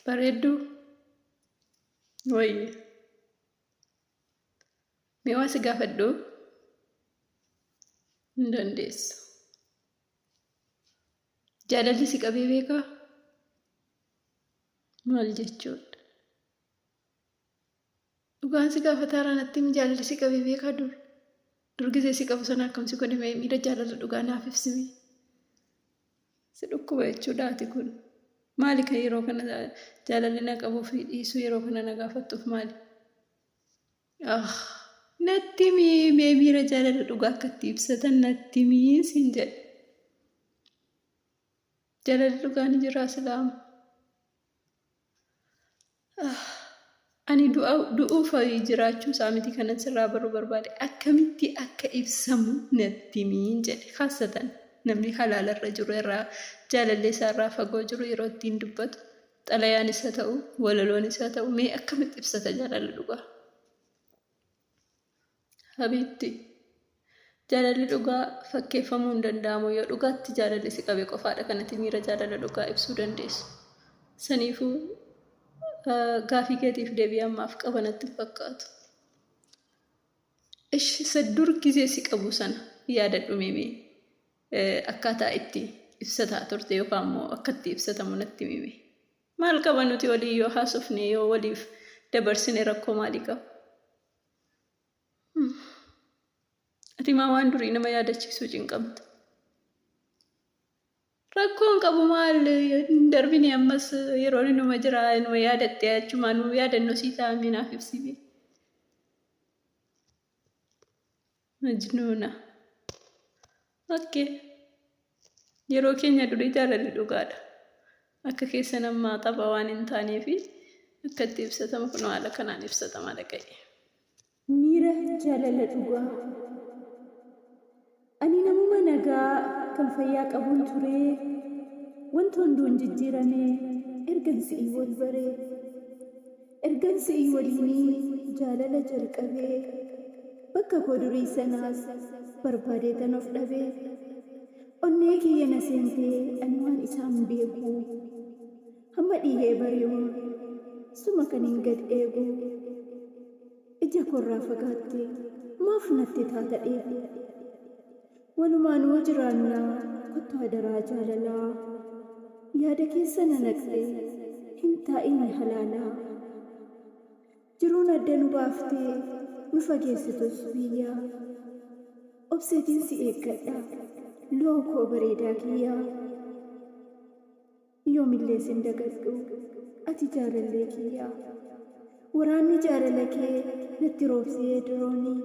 Bareedduu wayii mee waa si gaafadhu hin dandeessu. Jaalalli si qabee beekaa? Maal jechuudha? Dhugaan si gaafataa natti himi. Jaalalli si qabee beekaa? Dur gisee si qabu sana akkam si godhe miira jaalala dhugaa naaf ibsimi. Si dhukkuba jechuudhaati kun. Maali kan yeroo kana jaalalli na qabuu fi dhiisuu yeroo kana na gaafattuuf maali? Natti himi mee miira jaalala dhugaa akkatti ibsatan natti himi siin jedhe. Jaalalli dhugaa ni jiraa Islaama? Ani du'uuf jiraachuu isaa miti kanan sirraa baruu barbaade. Akkamitti akka ibsamu natti himi jedhe. Kaasatan namni halaalarra jiru irraa jaalallee isaarraa fagoo jiru yeroo ittiin dubbatu xalayaan isa ta'u walaloon isa ta'u mee akkamitti ibsata jaalala dhugaa? Habiitti jaalalli dhugaa fakkeeffamuu hin danda'amu. Yoo dhugaatti jaalalli si qabe qofaadha kanatti miira jaalala dhugaa ibsuu dandeessu. Saniifuu gaafii keetiif deebii ammaaf qabanatti fakkaatu. Isa dur gisee si qabu sana yaadadhu mee akkaataa itti ibsataa turte yookaan immoo akkatti ibsatamu natti himi. Maal qaba nuti walii yoo haasofne yoo waliif dabarsine rakkoo maalii qaba? Ati maa waan durii nama yaadachiisuu cinqamta? Rakkoon qabu maal darbini ammas yeroo numa jira numa yaadatte achuma nu yaadannoo sii taa'amee naaf ibsimi. Majnuuna. Yeroo keenya durii jaalalli dhugaadha. Akka keessa namaa tapha waan hin taaneefi akkatti ibsatamu kun haala kanaan ibsatama dhaqa'e. Miira jaalala dhugaa. Ani namuma nagaa kan fayyaa qabuun ture. Wanti hunduun jijjiirame ergan si'ii wal baree. Ergan si'ii waliinii jaalala jalqabee. Bakka koo durii sanaas barbaadeetan of dhabee. Onnee kiyya na seentee ani waan isaan beeku. Hamma dhiihee bari'u suma kan hin gad eegu. Ija korraa fagaatte maaf natti taata dheebu. Walumaanuu jiraannaa kottu adaraa jaalalaa. Yaada keessa na naqxe hin taa'in halaalaa. Jiruun adda nu baaftee nu fageessitus biyyaa. Obseetiin si eeggadha lookoo bareedaa kiyyaa. Yoomillee sin dagadhu ati jaalallee kiyyaa. Waraanni jaalala kee natti roobsee diroonii.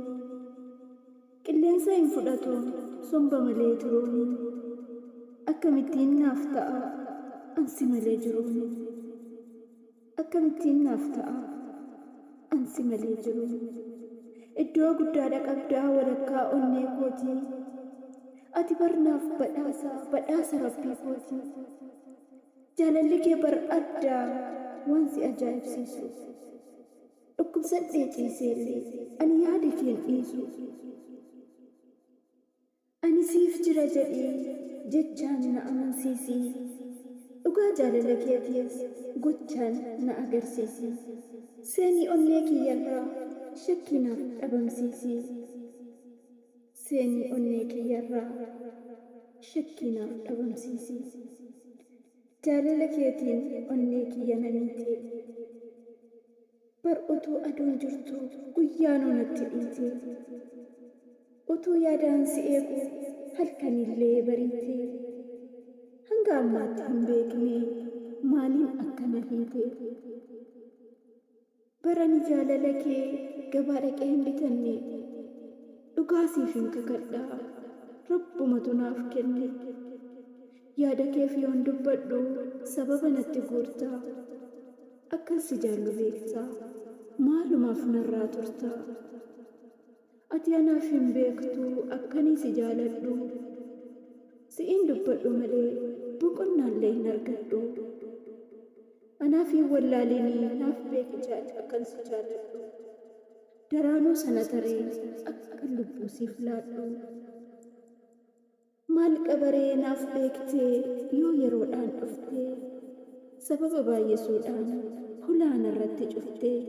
Qilleensa hin fudhatu somba malee jiruuni. Akkamittiin naaf ta'a ansi malee jiruuni. Akkamittiin naaf ta'a ansi malee jiruuni. Iddoo guddaadha qabdaa walakkaa onnee kootii. Ati barnaaf badhaasa rabbii kootii. Jaalalli kee bar addaa waan si ajaa'ibsiisu. Dhukkubsadhee ciiseellee ani yaada kee hin dhiisu. Ani siif jira jedhee jechaan na amansiisi. Dhugaa jaalala keetiis gochaan na agarsiisi. Seenii onnee kiyyarraa shakkii naaf dhabamsiisi. Seenii onnee kiyyarraa shakkii naaf dhabamsiisi. Jaalala keetiin onnee kiyya na miite. Bar utuu aduun jirtu guyyaanuu natti dhiite. Utuu yaadaan si eegu halkanillee bariite. Hanga ammaatti hin beekne maaliin akkana hiite. Barani jaalala kee gabaa dhaqee hin bitanne. Dhugaa siif hin kakadhaa rabbumatu naaf kenne. Yaada keef yoon dubbadhu sababa natti guurtaa. Akkan si jaallu beektaa maalumaaf narraa turtaa. Ati anaaf hin beektu akkanii si jaaladhu. Si'iin dubbadhu malee boqonnaallee hin argadhu. Anaaf hin wallaalinii naaf beeki akkan si jaaladhu. Daraanuu sana taree akka lubbuu siif laadhu. Maal qabaree naaf beektee yoo yeroodhaan dhuftee. sababa baay'isuudhaan hulaan irratti cuftee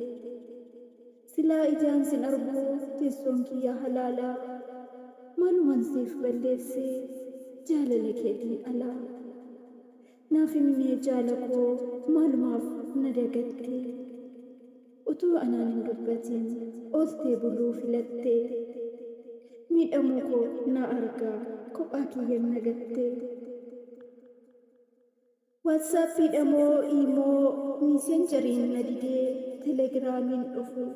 silaa ijaan sin arguu teessoon kiyyaa halaalaa maalumaan siif balleessee jaalala keetiin alaa naaf himnee jaala koo maalumaaf na dagatte utuu anaan hin dubbatin ooltee buluu filattee miidhamuu koo na argaa kophaa kiyyan nagatte waatsaappii moo imoo miisenjariin na didee telegiraamiin dhufu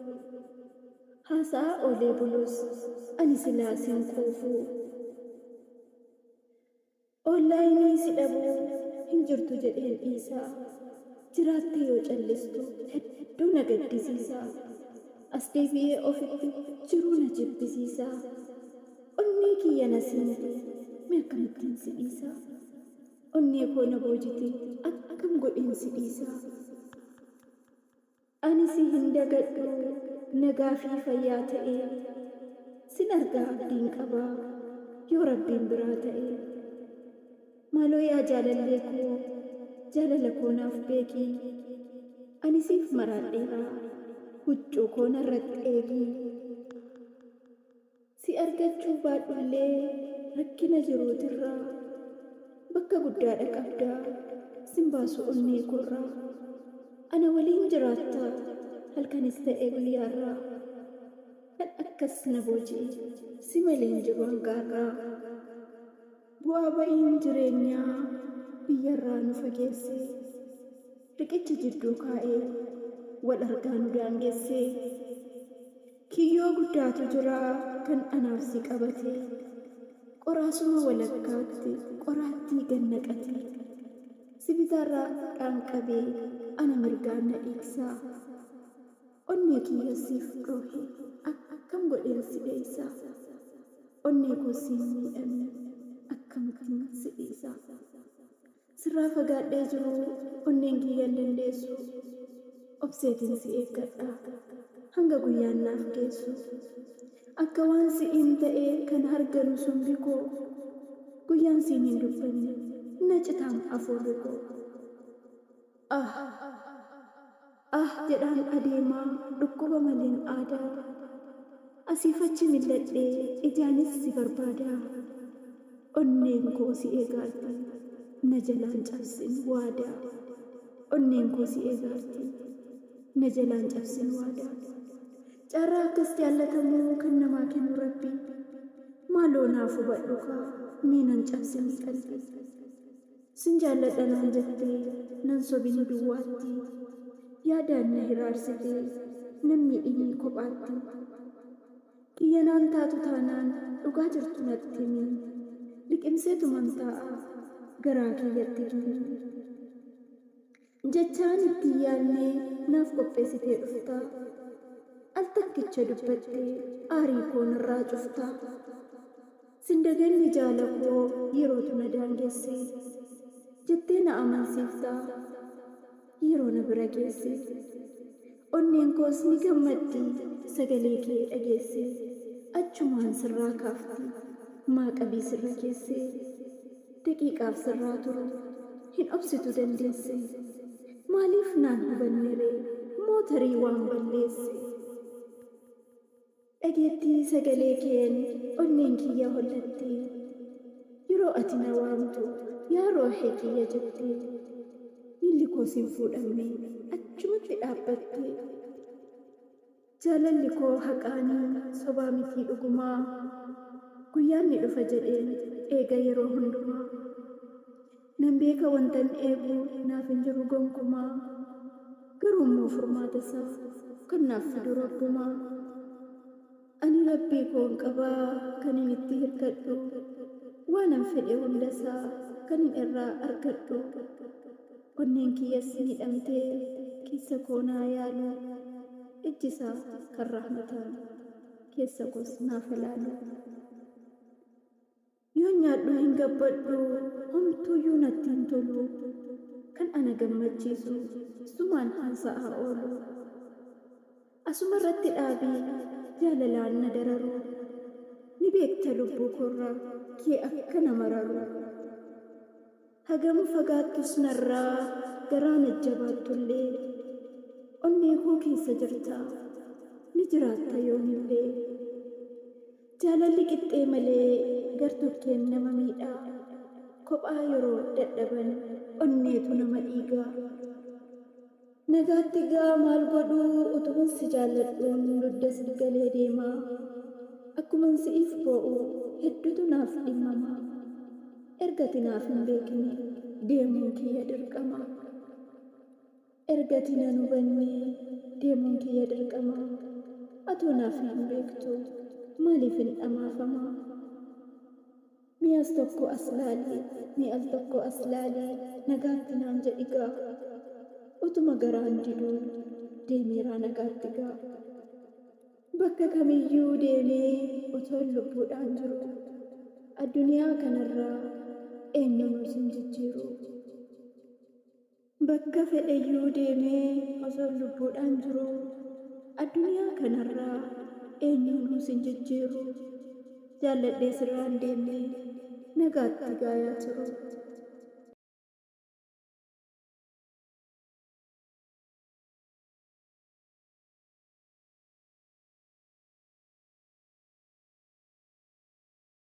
haasaa oolee bulus ani silaa sin quufu onlaayinii si dhabuu hin jirtu jedheen dhiisaa jiraatte yoo callistu hedduu na gaddisiisaa as deebi'ee ofitti jiruu na jibbisiisaa onnee kiyya na siinti mee akkamittiin si dhiisaa onnee koo na boojiti akkam godheen si dhiisaa ani si hin dagadhu nagaa fi fayyaa ta'e sin argaa abdiin qabaa yoo rabbiin biraa ta'e maaloo yaa jaalallee koo jaalala koo naaf beekii ani siif maraadheeraa huccuu koo narratti eegii si argachuu baadhullee rakkina jiruutirraa bakka guddaadha qabdaa sin baasu onnee koorraa ana waliin jiraatta halkanis ta'e guyyaarraa kan akkas na booji'e si malee hin jiru hangaarraa bu'aa ba'iin jireenyaa biyyarraa nu fageesse riqicha jidduu kaa'ee wal argaa nu daangesse kiyyoo guddaatu jira kan anaaf si qabate qoraasuma walakkaatti qoraattii gannaqate sibitaarraa dhaanqabee ana mirgaan na dhiigsaa onnee kiyya siif dhoohe akkam godheen si dheeysaa onnee koo siin miidhame akkamittiin si dhiisaa sirraa fagaadhee jiru onneen kiyya hin dandeessu obseetiin si eeggadha hanga guyyaan naaf geessu akka waan si'iin ta'ee kan arganu sombi koo guyyaan siin hin dubbanne na citaam afuurri koo jedhaan adeemaa dhukkuba maleen aadaa asiif achi milladhee ijaanis si barbaadaa onneen koo si eegaatti na jalaan cabsin waadaa onneen koo si eegaatti na jalaan cabsin waadaa carraa akkas jaallatamuu kan namaa kennu rabbi maaloo naaf hubadhu kaa miinan cabsin qalbii sin jaalladha naan jettee nan sobini duwwaatti yaadaan na hiraarsitee nan miidhinii kophaatti qiyyanaan taatu taanaan dhugaa jirtu natti himi liqimseetuman taa'a garaa kiyyatti himi jechaan itti yaadnee naaf qopheessitee dhuftaa al takkicha dubbattee aarii koo narraa cuftaa sindagalli jaala koo yerootu na daangesse jettee na amansiiftaa yeroo na bira geesse onneen koos ni gammaddi sagalee kee dhageesse achumaan sirraa kaafti maaqabii sirra keesse daqiiqaaf sirraa turu hin obsitu dandeesse maaliif naan hubanne ree mootarii waan balleesse dhageettii sagalee keen onneen kiyya hollatte yeroo ati na waamtu yaa roohee kiyya jette miilli koo siin fuudhamne achumatti dhaabbatte jaalalli koo haqaanii sobaa mitii dhugumaa guyyaan ni dhufa jedheen eega yeroo hundumaa nan beeka wantan eegu naaf hin jiru gonkumaa garuummoo furmaata isaa kan naaf fidu rabbumaa ani rabbii koon qabaa kan hin itti hirkadhu waanan fedhe hundasaa kan hin irraa argadhu onneen kiyyas miidhamtee keessa koonaa yaalu ijjisaa kan rahmataan keessa koos naaf ilaalu yoo nyaadhu hin gabbadhu homtuuyyuu natti hin tolu kan ana gammachiisu sumaan haasa'aa oolu asuma irratti dhaabii jaalalaan na dararu ni beekta lubbuu korraa kee akka na mararu hagam fagaattus narraa garaan ajjabaatullee onnee koo keessa jirta ni jiraatta yoomillee. Jaalalli qixxee malee gartokkeen nama miidhaa kophaa yeroo dadhaban onneetu nama dhiigaa. Nagaatti gaa maal godhuu utuman si jaalladhuun dugda sirgalee deemaa. Akkuman si'iif boo'u hedduutu naaf dhimmama. Ergati naaf hin beekne deemuun kiyya dirqama. Ergati nan hubanne deemuun kiyya dirqama. Atoo naaf hin beektu maaliif hin dhamaafama? Mi'as tokko as laali, mi'al tokko as laali nagaatti naan jedhigaa. Utuma garaan diduu deemeeraa nagaatti gaa. Bakka kamiyyuu deemee otoon lubbuudhaan jiru addunyaa kanarraa eenyuun sin jijjiiru. Bakka fedheyyuu deemee otoon lubbuudhaan jiru addunyaa kanarraa eenyuun sin jijjiiru. Jaalladhee sirraan deemee nagaatti gaayaa turu.